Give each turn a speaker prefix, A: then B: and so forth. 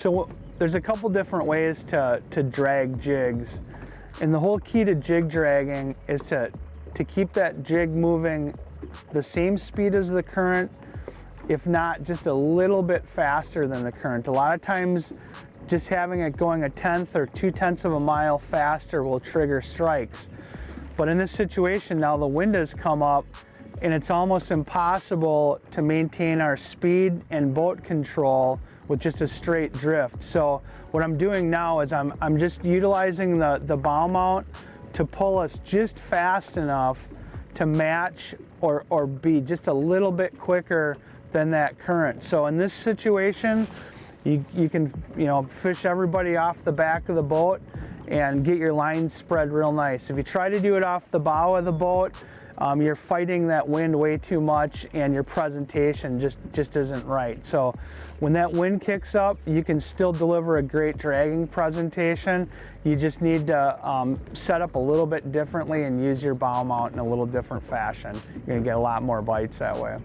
A: So there's a couple different ways to drag jigs, and the whole key to jig dragging is to keep that jig moving the same speed as the current, if not just a little bit faster than the current. A lot of times just having it going 1/10 or 2/10 of a mile faster will trigger strikes. But in this situation now, the wind has come up and it's almost impossible to maintain our speed and boat control with just a straight drift. So what I'm doing now is I'm just utilizing the bow mount to pull us just fast enough to match or be just a little bit quicker than that current. So in this situation, you can fish everybody off the back of the boat and get your line spread real nice. If you try to do it off the bow of the boat, you're fighting that wind way too much and your presentation just isn't right. So when that wind kicks up, you can still deliver a great dragging presentation. You just need to set up a little bit differently and use your bow mount in a little different fashion. You're gonna get a lot more bites that way.